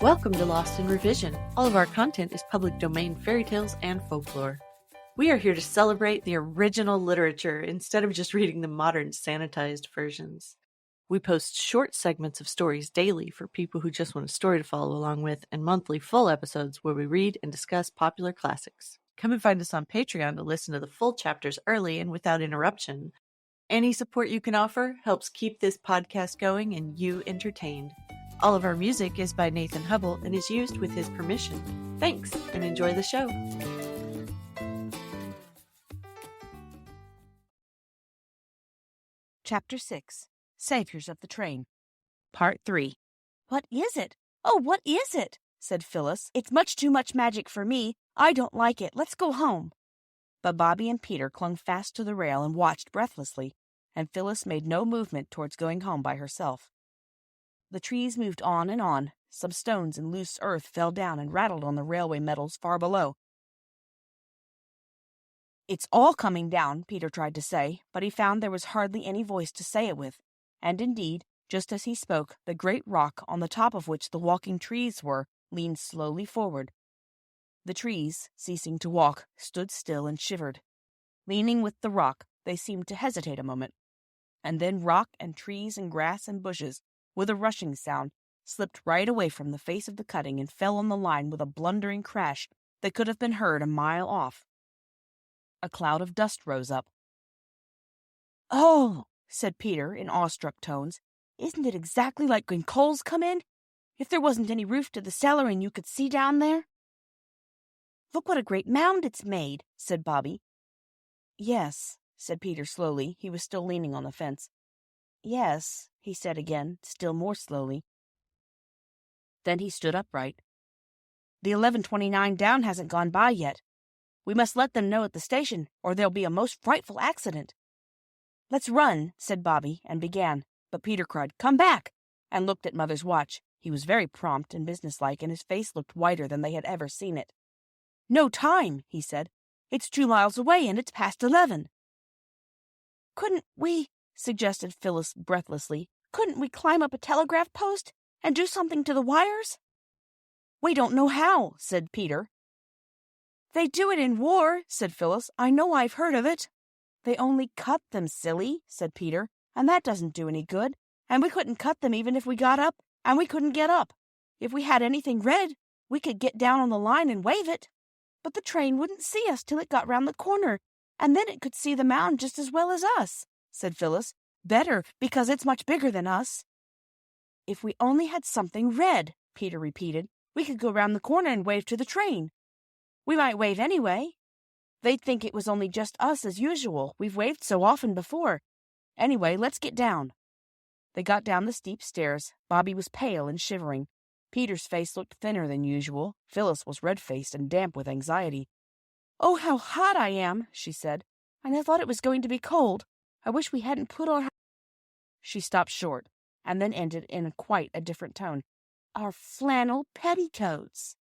Welcome to Lost in Revision. All of our content is public domain fairy tales and folklore. We are here to celebrate the original literature instead of just reading the modern sanitized versions. We post short segments of stories daily for people who just want a story to follow along with, and monthly full episodes where we read and discuss popular classics. Come and find us on Patreon to listen to the full chapters early and without interruption. Any support you can offer helps keep this podcast going and you entertained. All of our music is by Nathan Hubble and is used with his permission. Thanks, and enjoy the show. Chapter 6, Saviors of the Train, Part 3. "What is it? Oh, what is it?" said Phyllis. "It's much too much magic for me. I don't like it. Let's go home." But Bobby and Peter clung fast to the rail and watched breathlessly, and Phyllis made no movement towards going home by herself. The trees moved on and on. Some stones and loose earth fell down and rattled on the railway metals far below. "It's all coming down," Peter tried to say, but he found there was hardly any voice to say it with, and indeed, just as he spoke, the great rock on the top of which the walking trees were leaned slowly forward. The trees, ceasing to walk, stood still and shivered. Leaning with the rock, they seemed to hesitate a moment, and then rock and trees and grass and bushes, with a rushing sound, slipped right away from the face of the cutting and fell on the line with a blundering crash that could have been heard a mile off. A cloud of dust rose up. "Oh," said Peter in awestruck tones, "isn't it exactly like when coals come in? If there wasn't any roof to the cellar and you could see down there?" "Look what a great mound it's made," said Bobby. "Yes," said Peter slowly. He was still leaning on the fence. "Yes," he said again, still more slowly. Then he stood upright. "The 11:29 down hasn't gone by yet. We must let them know at the station, or there'll be a most frightful accident." "Let's run," said Bobby, and began. But Peter cried, "Come back," and looked at Mother's watch. He was very prompt and businesslike, and his face looked whiter than they had ever seen it. "No time," he said. "It's 2 miles away, and it's past 11. "Couldn't we," suggested Phyllis breathlessly, "couldn't we climb up a telegraph post and do something to the wires?" "We don't know how," said Peter. "They do it in war," said Phyllis. "I know I've heard of it." "They only cut them, silly," said Peter, "and that doesn't do any good. And we couldn't cut them even if we got up, and we couldn't get up. If we had anything red, we could get down on the line and wave it. But the train wouldn't see us till it got round the corner, and then it could see the mound just as well as us," said Phyllis. "Better, because it's much bigger than us." "If we only had something red," Peter repeated, "we could go round the corner and wave to the train. We might wave anyway. They'd think it was only just us as usual. We've waved so often before. Anyway, let's get down." They got down the steep stairs. Bobby was pale and shivering. Peter's face looked thinner than usual. Phyllis was red-faced and damp with anxiety. "Oh, how hot I am," she said. "And I thought it was going to be cold. I wish we hadn't put our—" She stopped short, and then ended in quite a different tone. "Our flannel petticoats."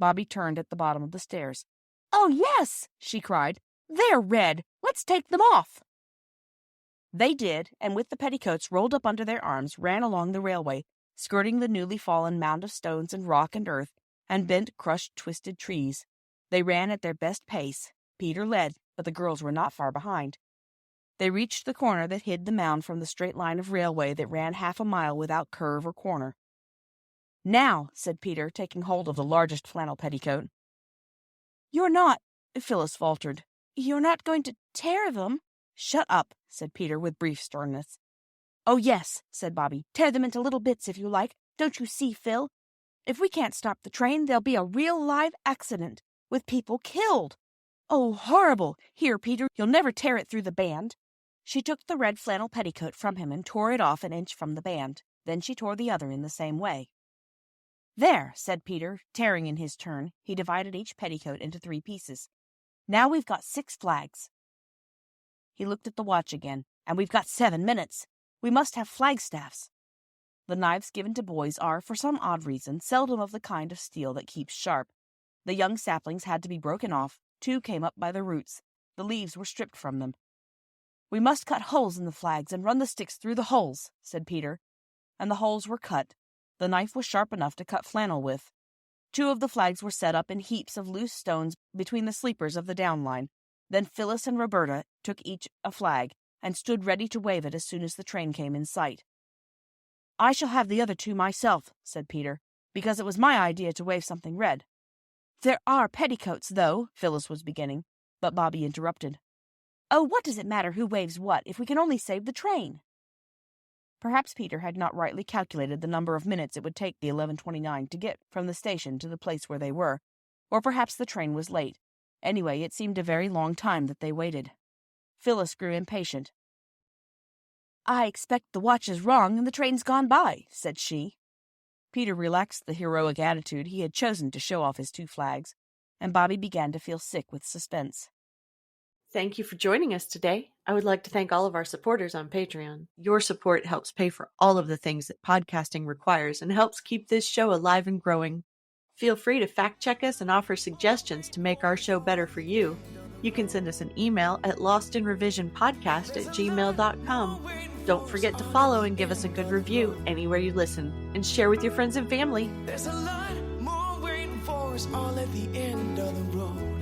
Bobby turned at the bottom of the stairs. "Oh, yes," she cried. "They're red. Let's take them off." They did, and with the petticoats rolled up under their arms, ran along the railway, skirting the newly fallen mound of stones and rock and earth, and bent, crushed, twisted trees. They ran at their best pace. Peter led, but the girls were not far behind. They reached the corner that hid the mound from the straight line of railway that ran half a mile without curve or corner. "Now," said Peter, taking hold of the largest flannel petticoat. "You're not," Phyllis faltered. "You're not going to tear them?" "Shut up," said Peter with brief sternness. "Oh, yes," said Bobby. "Tear them into little bits if you like. Don't you see, Phil? If we can't stop the train, there'll be a real live accident, with people killed. Oh, horrible! Here, Peter, you'll never tear it through the band." She took the red flannel petticoat from him and tore it off an inch from the band. Then she tore the other in the same way. "There," said Peter, tearing in his turn. He divided each petticoat into 3 pieces. "Now we've got 6 flags." He looked at the watch again. "And we've got 7 minutes. We must have flagstaffs." The knives given to boys are, for some odd reason, seldom of the kind of steel that keeps sharp. The young saplings had to be broken off. 2 came up by the roots. The leaves were stripped from them. "We must cut holes in the flags and run the sticks through the holes," said Peter. And the holes were cut. The knife was sharp enough to cut flannel with. 2 of the flags were set up in heaps of loose stones between the sleepers of the down line. Then Phyllis and Roberta took each a flag and stood ready to wave it as soon as the train came in sight. "I shall have the other 2 myself," said Peter, "because it was my idea to wave something red." "There are petticoats, though," Phyllis was beginning, but Bobby interrupted. "Oh, what does it matter who waves what if we can only save the train?" Perhaps Peter had not rightly calculated the number of minutes it would take the 11:29 to get from the station to the place where they were, or perhaps the train was late. Anyway, it seemed a very long time that they waited. Phyllis grew impatient. "I expect the watch is wrong and the train's gone by," said she. Peter relaxed the heroic attitude he had chosen to show off his 2 flags, and Bobby began to feel sick with suspense. Thank you for joining us today. I would like to thank all of our supporters on Patreon. Your support helps pay for all of the things that podcasting requires and helps keep this show alive and growing. Feel free to fact check us and offer suggestions to make our show better for you. You can send us an email at lostinrevisionpodcast@gmail.com. Don't forget to follow and give us a good review anywhere you listen, and share with your friends and family. There's a lot more waiting for us all at the end of the road.